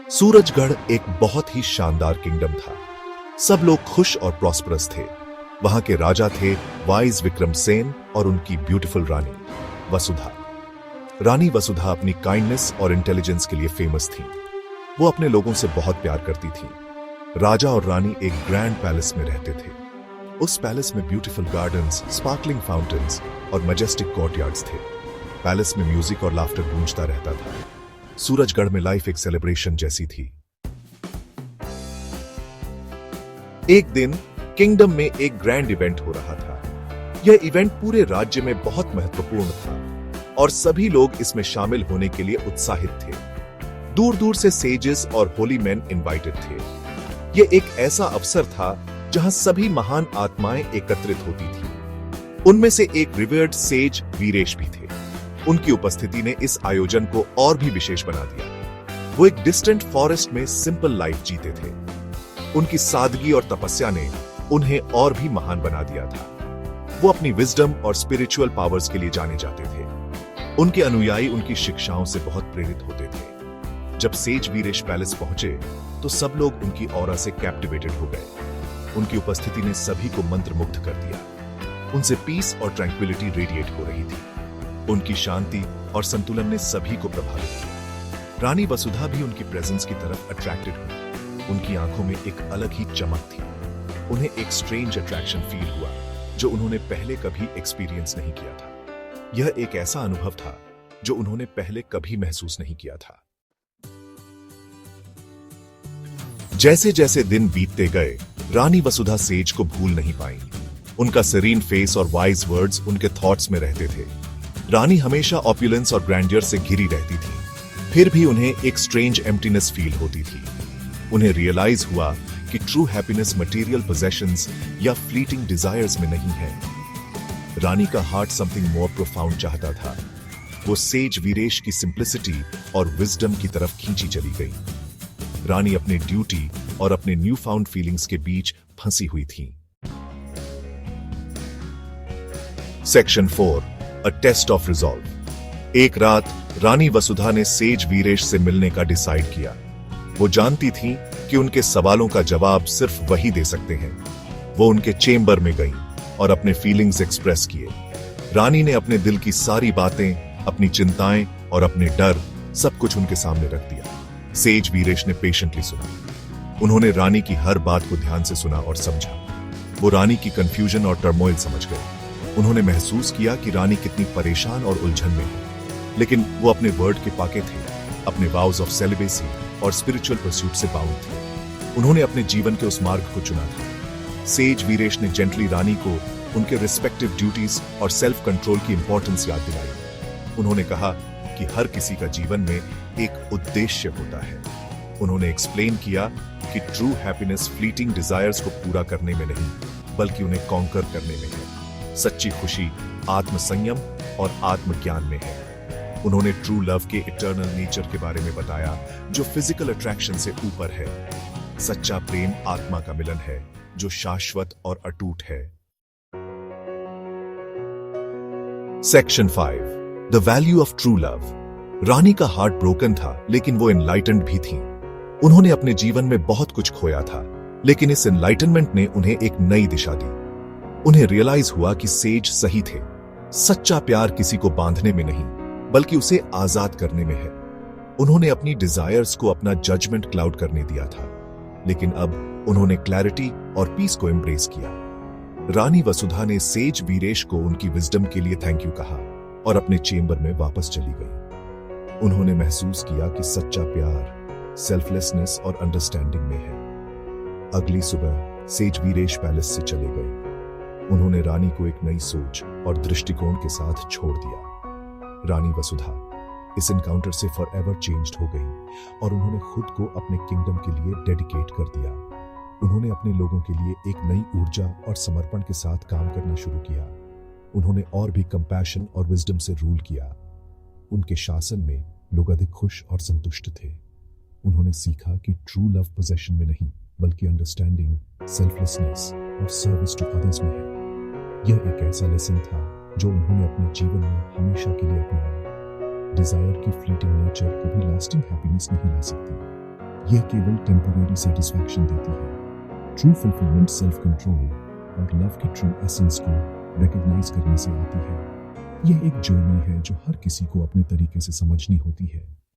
सूरजगढ़ एक बहुत ही शानदार किंगडम था। सब लोग खुश और प्रॉस्परस थे। वहां के राजा थे वाइज विक्रमसेन और उनकी ब्यूटीफुल रानी वसुधा। रानी वसुधा अपनी काइंडनेस और इंटेलिजेंस के लिए फेमस थी। वो अपने लोगों से बहुत प्यार करती थी। राजा और रानी एक ग्रैंड पैलेस में रहते थे। उस पैलेस में ब्यूटीफुल गार्डन्स, स्पार्कलिंग फाउंटेन्स और मैजेस्टिक कोर्टयार्ड्स थे। पैलेस में म्यूजिक और लाफ्टर गूंजता रहता था। सूरजगढ़ में लाइफ एक सेलिब्रेशन जैसी थी। एक दिन किंगडम में एक ग्रैंड इवेंट हो रहा था। यह इवेंट पूरे राज्य में बहुत महत्वपूर्ण था और सभी लोग इसमें शामिल होने के लिए उत्साहित थे। दूर दूर से सेजेस और होली मैन इनवाइटेड थे। यह एक ऐसा अवसर था जहां सभी महान आत्माएं एकत्रित होती थी। उनमें से एक रिवर्ड सेज वीरेश भी थे। उनकी उपस्थिति ने इस आयोजन को और भी विशेष बना दिया। वो एक डिस्टेंट फॉरेस्ट में सिंपल लाइफ जीते थे। उनकी सादगी और तपस्या ने उन्हें और भी महान बना दिया था। वो अपनी विजडम और स्पिरिचुअल पावर्स के लिए जाने जाते थे। उनके अनुयायी उनकी शिक्षाओं से बहुत प्रेरित होते थे। जब सेज वीरेश पैलेस पहुंचे तो सब लोग उनकी ऑरा से कैप्टिवेटेड हो गए। उनकी उपस्थिति ने सभी को मंत्रमुग्ध कर दिया। उनसे पीस और ट्रैंक्विलिटी रेडिएट हो रही थी। उनकी शांति और संतुलन ने सभी को प्रभावित किया। रानी वसुधा भी उनकी प्रेजेंस की तरफ अट्रैक्टेड हुई। उनकी आंखों में एक अलग ही चमक थी। उन्हें एक स्ट्रेंज अट्रैक्शन फील हुआ जो उन्होंने पहले कभी एक्सपीरियंस नहीं किया था। यह एक ऐसा अनुभव था जो उन्होंने पहले कभी महसूस नहीं किया था। जैसे जैसे दिन बीतते गए, रानी वसुधा सेज को भूल नहीं पाई। उनका सेरीन फेस और वाइज वर्ड्स उनके थॉट्स में रहते थे। रानी हमेशा ऑप्युलेंस और ग्रैंडियर से घिरी रहती थी, फिर भी उन्हें एक स्ट्रेंज एम्प्टीनेस फील होती थी। उन्हें रियलाइज हुआ कि ट्रू हैप्पीनेस मटेरियल पोजेशंस या फ्लीटिंग डिजायर्स में नहीं है। रानी का हार्ट समथिंग मोर प्रोफाउंड चाहता था। वो सेज वीरेश की सिंप्लिसिटी और विजडम की तरफ खींची चली गई। रानी अपने ड्यूटी और अपने न्यू फाउंड फीलिंग्स के बीच फंसी हुई थी। Section 4, a test of resolve. एक रात रानी वसुधा ने सेज वीरेश से मिलने का डिसाइड किया। वो जानती थी कि उनके सवालों का जवाब सिर्फ वही दे सकते हैं। वो उनके चेंबर में गई और अपने फीलिंग्स एक्सप्रेस किए। रानी ने अपने दिल की सारी बातें, अपनी चिंताएं और अपने डर सब कुछ उनके सामने रख दिया। सेज वीरेश ने पेशेंटली सुना। उन्होंने रानी की हर बात को ध्यान से सुना और समझा। वो रानी की कंफ्यूजन और टर्मोइल समझ गए। उन्होंने महसूस किया कि रानी कितनी परेशान और उलझन में है, लेकिन वो अपने वर्ड के पाके थे, अपने वाउज ऑफ सेलिबेसी और स्पिरिचुअल परस्यूट से बाउंड थे। उन्होंने अपने जीवन के उस मार्ग को चुना था। सेज वीरेश ने जेंटली रानी को उनके रिस्पेक्टिव ड्यूटीज और सेल्फ कंट्रोल की इंपॉर्टेंस याद दिलाई। उन्होंने कहा कि हर किसी का जीवन में एक उद्देश्य होता है। उन्होंने एक्सप्लेन किया कि ट्रू हैप्पीनेस फ्लीटिंग डिजायर्स को पूरा करने में नहीं, बल्कि उन्हें कॉन्कर करने में है। सच्ची खुशी आत्मसंयम और आत्मज्ञान में है। उन्होंने ट्रू लव के इटर्नल नेचर के बारे में बताया, जो फिजिकल अट्रैक्शन से ऊपर है। सच्चा प्रेम आत्मा का मिलन है, जो शाश्वत और अटूट है। Section 5, the value of true love. Rani का हार्ट ब्रोकन था, लेकिन वो एनलाइटेंड भी थी। उन्होंने अपने जीवन में बहुत कुछ खोया था, लेकिन इस एनलाइटनमेंट ने उन्हें एक नई दिशा दी। उन्हें रियलाइज हुआ कि सेज सही थे। सच्चा प्यार किसी को बांधने में नहीं, बल्कि उसे आजाद करने में है। उन्होंने अपनी डिजायर्स को अपना जजमेंट क्लाउड करने दिया था, लेकिन अब उन्होंने क्लैरिटी और पीस को एम्ब्रेस किया। रानी वसुधा ने सेज वीरेश को उनकी विजडम के लिए थैंक यू कहा और अपने चेंबर में वापस चली गई। उन्होंने महसूस किया कि सच्चा प्यार सेल्फलेसनेस और अंडरस्टैंडिंग में है। अगली सुबह सेज वीरेश पैलेस से चले गए। उन्होंने रानी को एक नई सोच और दृष्टिकोण के साथ छोड़ दिया। रानी वसुधा इस एनकाउंटर से फॉरएवर चेंज्ड हो गई और उन्होंने खुद को अपने किंगडम के लिए डेडिकेट कर दिया। उन्होंने अपने लोगों के लिए एक नई ऊर्जा और समर्पण के साथ काम करना शुरू किया। उन्होंने और भी कंपैशन और विजडम से रूल किया। उनके शासन में लोग अधिक खुश और संतुष्ट थे। उन्होंने सीखा कि ट्रू लव पोजेशन में नहीं, बल्कि अंडरस्टैंडिंग, सेल्फलेसनेस और सर्विस टू अदर्स में है। यह एक ऐसा लेसन था जो उन्होंने अपने जीवन में हमेशा के लिए अपनाया। डिजायर की फ्लीटिंग नेचर कभी लास्टिंग हैप्पीनेस नहीं ला सकती। यह केवल टेम्पररी सेटिस्फैक्शन देती है। ट्रू फुलफिलमेंट सेल्फ कंट्रोल और लव की ट्रू एसेंस को रिकॉग्नाइज करने से आती है। यह एक जर्नी है जो हर किसी को अपने तरीके से समझनी होती है।